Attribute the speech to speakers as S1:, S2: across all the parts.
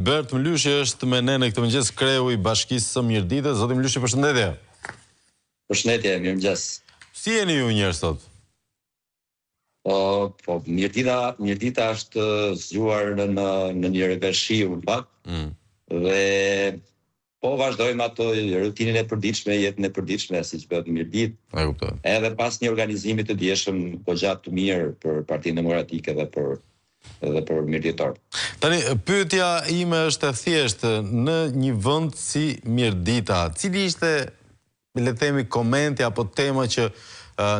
S1: Bert Mlyshi është me ne në këtë mëngjes, kreu i Bashkisë së Mirditës. Zoti Mlyshi, përshëndetje.
S2: Përshëndetje, mirëmëngjes.
S1: Si jeni ju njerëz sot?
S2: Mirdita është zgjuar në një revershi urpak dhe po vazhdojmë ato rutinën e përditshme, jetën e përditshme siç bëhet në Mirditë.
S1: E kuptoj.
S2: Edhe pas një organizimi të dieshëm goxha të mirë për Partinë Demokratike dhe për mirditor.
S1: Tani, pyetja ime është e thjeshtë, në një vend si Mirdita, cili ishte, le të themi, komenti apo tema që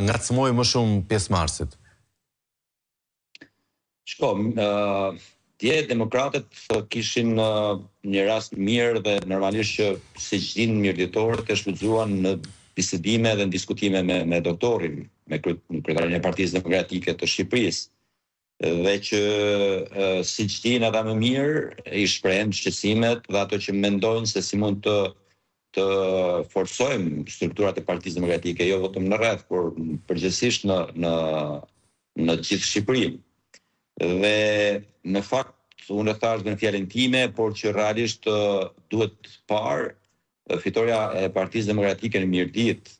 S1: ngacmoi më shumë pjesëmarrësit?
S2: Shko, dje demokratët kishin një rast mirë dhe normalisht që si çdo mirditor të shfrytzuan në bisedime dhe në diskutime me doktorin, me kryetarin e Partisë Demokratike të Shqipërisë. Dhe që si çdin ata më mirë i shprehen shqetësimet dhe ato që mendojnë se si mund të forcojmë strukturat e Partisë Demokratike, jo vetëm në rreth, por përgjithsisht në gjithë Shqipërinë. Dhe në fakt unë thash në fjalën time, por që realisht duhet parë fitoria e Partisë Demokratike në Mirditë,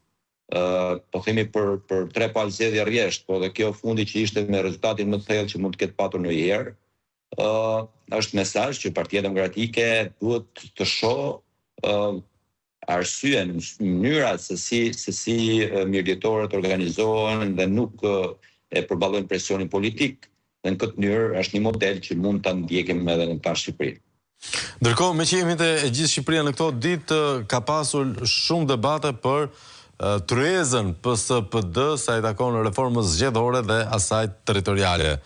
S2: po themi për 3 palë zgjedhje rresht, po dhe kjo fundi që ishte me rezultatin më të thellë që mund të ketë patur ndonjëherë, është mesazh që Partia Demokratike duhet të shohë arsyen, mënyrat se si mirditorët organizohen dhe nuk e përballojnë presionin politik. Dhe në këtë mënyrë është një model që mund ta ndjekim edhe në ta Shqipërinë.
S1: Ndërkohë, me që jemi të gjithë Shqipëria në këto ditë, ka pasur shumë debate për tryezën PSPD sa i takon reformës zgjedhore dhe asaj territoriale.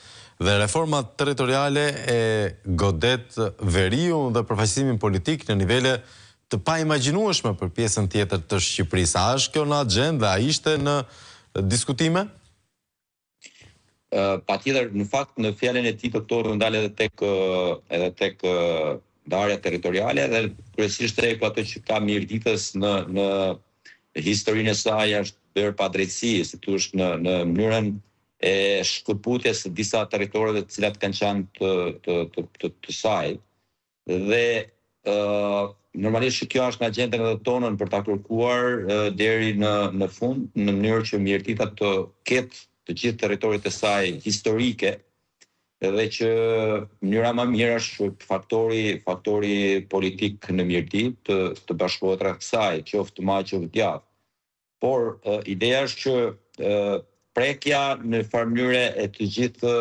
S1: Dhe reforma territoriale e godet veriun dhe përfaqësimin politik në nivele të paimagjinueshme për pjesën tjetër të Shqipërisë. A është kjo në agjendë, a ishte në diskutime?
S2: Patjetër, në fakt në fjalën e tij doktor ndal edhe tek ndarja territoriale dhe kryesisht tek ato që ka Mirditës në historinë e saj është bërë padrejtësi, si thosh në mënyrën e shkëputjes së disa territoreve të cilat kanë qenë të saj. Dhe normalisht kjo është në agjendën edhe tonën për ta kërkuar deri në fund, në mënyrë që Mirdita të ketë të gjithë territorit e saj historike, dhe që mënyra më mirë është faktori politik në Mirditë të bashkohet rreth kësaj, qoftë më qoftë djathtë. Por ideja është që prekja në farë mënyre e të gjithë,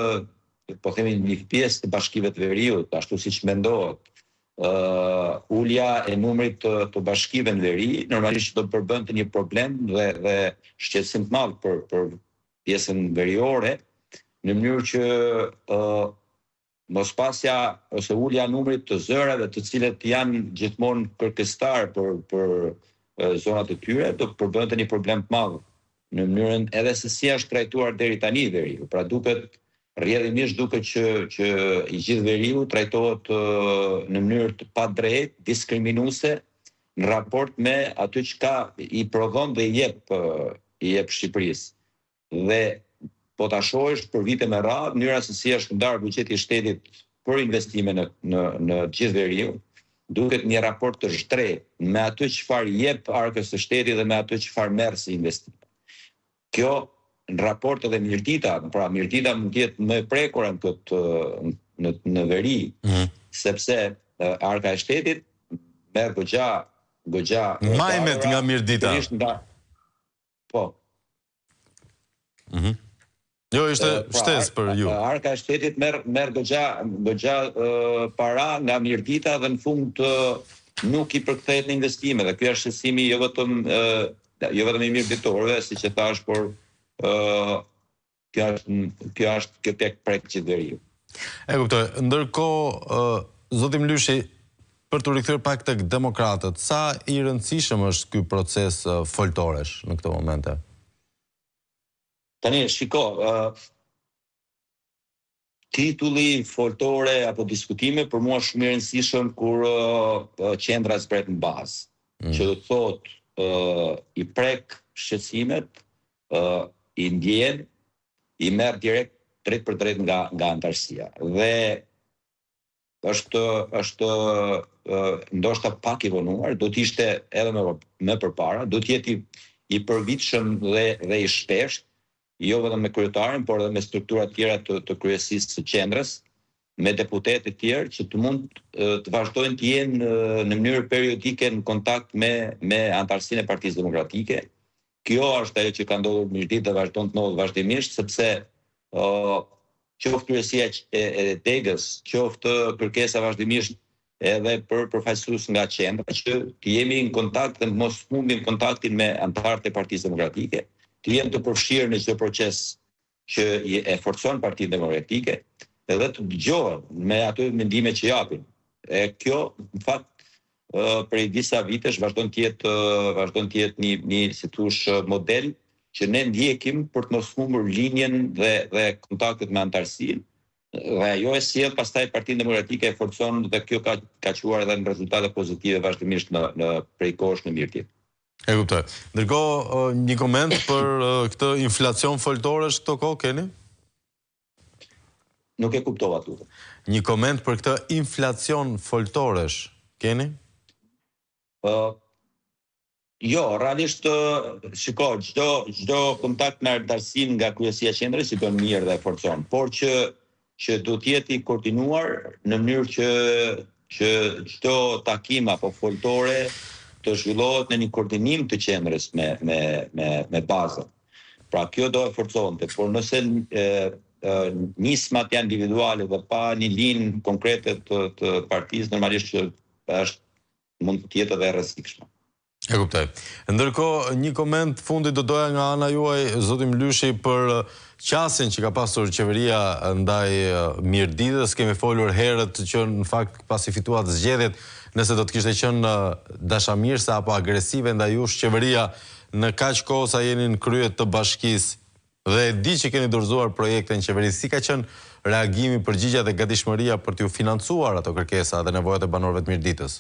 S2: po themi një pjesë të bashkive të veriut, ashtu siç mendohet, ulja e numrit të bashkive në veri, normalisht do të përbënte një problem dhe shqetësim të madh për pjesën veriore, në mënyrë që mospasja ose ulja numrit të zërave të cilët janë gjithmonë kërkestar për zonat e tyre, do të përbënte një problem të madh në mënyrën edhe se si është trajtuar deri tani veriu. Pra rrjedhimisht duket që i gjithë veriu trajtohet në mënyrë të padrejtë, diskriminuese në raport me atë që i prodhon dhe i jep Shqipërisë. Dhe po ta shohësh për vite me radhë, mënyra se si është ndarë buxheti i shtetit për investime në gjithë veriun, duket një raport të shtrenjtë me atë çfarë jep arkës së shtetit dhe me atë çfarë merr si investim. Kjo në raport edhe Mirdita, pra Mirdita mund të jetë më e prekur në veri, sepse arka e shtetit merr goxha
S1: majmet nga Mirdita.
S2: Po.
S1: Jo, ishte shtesë për ju.
S2: Arka e shtetit merr goxha para nga Mirdita dhe në fund nuk i përkthehet në investime. Dhe ky është shqetësimi jo vetëm i mirditorëve, siç e thash, por kjo është prek qytetëriu.
S1: E kuptoj. Ndërkohë, zoti Mlyshi, për të rikthyer pak tek demokratët, sa i rëndësishëm është ky proces foltoresh në këtë momente?
S2: Tani, shiko, titulli foltore apo diskutime për mua shumë i rëndësishëm kur qendra zbret në bazë, që do të thotë i prek shqetësimet, i ndjen, i merr direkt drejt për drejt nga antarësia. Dhe është ndoshta pak i vonuar, do të ishte edhe më përpara, do të jetë i përvitshëm dhe i shpesht, jo vetëm me kryetarin, por edhe me struktura tjera të kryesisë së qendrës, me deputetë të tjerë që të mund të vazhdojnë të jenë në mënyrë periodike në kontakt me antarësinë e Partisë Demokratike. Kjo është ajo që ka ndodhur në Mirdit dhe vazhdon të ndodhë vazhdimisht, sepse qoftë kryesia e Degës, qoftë kërkesa vazhdimisht edhe për përfaqësues nga qendra, që të jemi në kontakt dhe mos humbim kontaktin me antarët e Partisë Demokratike, të jenë të përfshirë në çdo proces që e forcon Partinë Demokratike, edhe të dëgjohen me ato mendime që japin. Kjo, në fakt, prej disa vitesh vazhdon të jetë një si thosh model që ne ndjekim për të mos humbur linjen dhe kontaktet me antarësinë. Dhe ajo e sjell pastaj Partinë Demokratike e forcon dhe kjo ka quar edhe në rezultate pozitive vazhdimisht në prej kohësh në Mirdit.
S1: E kuptoj. Ndërkohë, një koment për këtë inflacion foltoresh këto kohë keni?
S2: Nuk e kuptova tutje.
S1: Një koment për këtë inflacion foltoresh keni?
S2: Jo, realisht, shiko, çdo kontakt me antarësinë nga kryesia e qendrës i bën mirë dhe e forcon, por që do të jetë i koordinuar në mënyrë që çdo takim apo foltore të zhvillohet në një koordinim të qendrës me bazën. Pra kjo do e forconte, por nëse nismat janë individuale dhe pa një linjë konkrete të partisë, normalisht që mund të jetë edhe e rrezikshme.
S1: E kuptoj. Ndërkohë, një koment fundit do doja nga ana juaj, zoti Mlyshi, për qasjen që ka pasur qeveria ndaj Mirditës. Kemi folur herët që në fakt pasi fituat zgjedhjet, nëse do të kishte qenë dashamirëse apo agresive ndaj jush qeveria në kaq kohë sa jeni në krye të bashkisë dhe e di që keni dorëzuar projekte në qeveri, si ka qenë reagimi, përgjigja dhe gatishmëria për t'ju financuar ato kërkesa dhe nevojat e banorëve të Mirditës?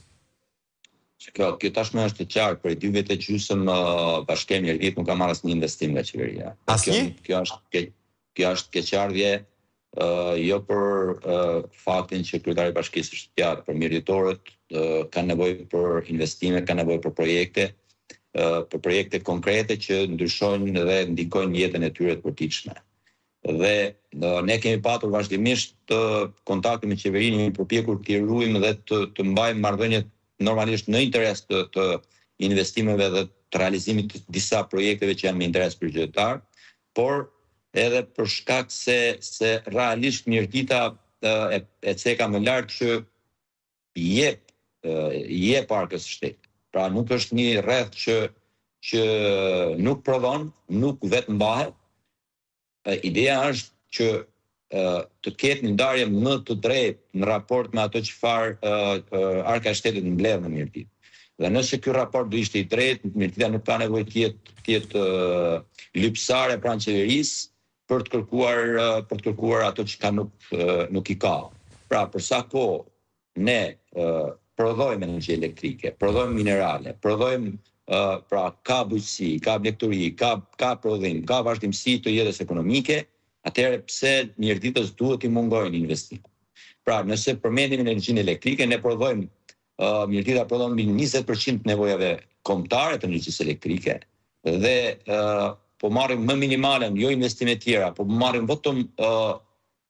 S2: Kjo tashmë është e qartë, për 2 vjet e gjysmë Bashkia Mirdit nuk ka marrë asnjë investim nga qeveria. Kjo është keqardhje jo për faktin që kryetari i bashkisë është pjatë për mirditorët, kanë nevojë për investime, kanë nevojë për projekte konkrete që ndryshojnë dhe ndikojnë jetën e tyre të përditshme. Dhe ne kemi patur vazhdimisht kontakte me qeverinë, jemi përpjekur të ruajmë dhe të mbajmë marrëdhëniet normalisht në interes të investimeve dhe të realizimit të disa projekteve që janë me interes për qytetar, por edhe për shkak se realisht Mirdita e ceka më lart që jep parkës së shtetit. Pra nuk është një rreth që nuk prodhon, nuk vetë mbahet. Ideja është që të ketë një ndarje më të drejtë në raport me ato çfarë Arka e Shtetit mbledh në Mirdit. Dhe nëse ky raport do ishte i drejtë, Mirdita nuk ka nevojë të jetë lypsare pranë qeverisë për të kërkuar ato që nuk i ka. Pra, për sa kohë ne prodhojmë energji elektrike, prodhojmë minerale, prodhojmë pra ka bujqësi, ka mlekturi, ka prodhim, ka vazhdimsi të jetës ekonomike, atëherë pse Mirditës duhet i mungojnë investime. Pra, nëse përmendim energjinë elektrike, ne prodhojmë, Mirdita prodhon mbi 20% nevojave kombëtare të energjisë elektrike dhe po marrim më minimalen, jo investime tjera, po marrim vetëm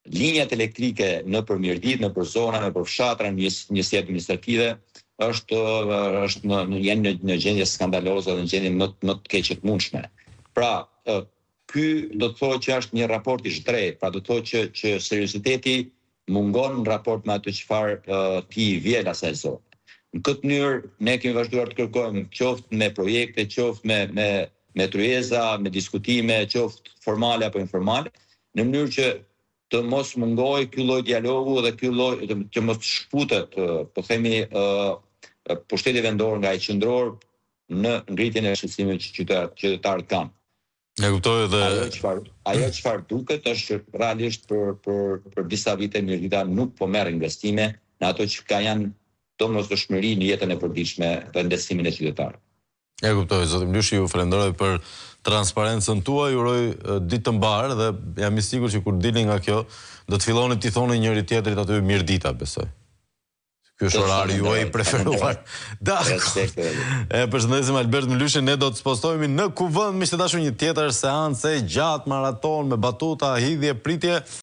S2: linjat elektrike nëpër Mirdit, nëpër zona, nëpër fshatra, njësi administrative, janë në gjendje skandaloze dhe në gjendje më të keqe të mundshme. Pra, ky do të thotë që është një raport i drejtë, pra do të thotë që serioziteti mungon në raport me atë çfarë ti vjen asaj zone. Në këtë mënyrë ne kemi vazhduar të kërkojmë qoftë me projekte, qoftë me tryeza, me diskutime, qoftë formale apo informale, në mënyrë që të mos mungojë ky lloj dialogu dhe ky lloj që mos shkputet, po themi, pushteti vendor nga i qendror në ngritjen e shqetësimit që qytetarët kanë.
S1: E kuptoj dhe
S2: ajo çfarë duket është që realisht për disa vite Mirdita nuk po merr investime në ato që janë domosdoshmëri në jetën e përditshme dhe ndesimin e qytetarëve.
S1: E kuptoj, zoti Mlyshi, ju falenderoj për transparencën tuaj, ju uroj ditë të mbarë dhe jam i sigurt që kur dilni nga kjo do të filloni t'i thoni njëri tjetrit aty Mirdita, besoj. Ky është orari juaj i preferuar. Përshëndesim Albert Mylushin, ne do të spostohemi në Kuvend, miq të dashur, një tjetër seancë gjatë maraton me batuta, hidhje, pritje.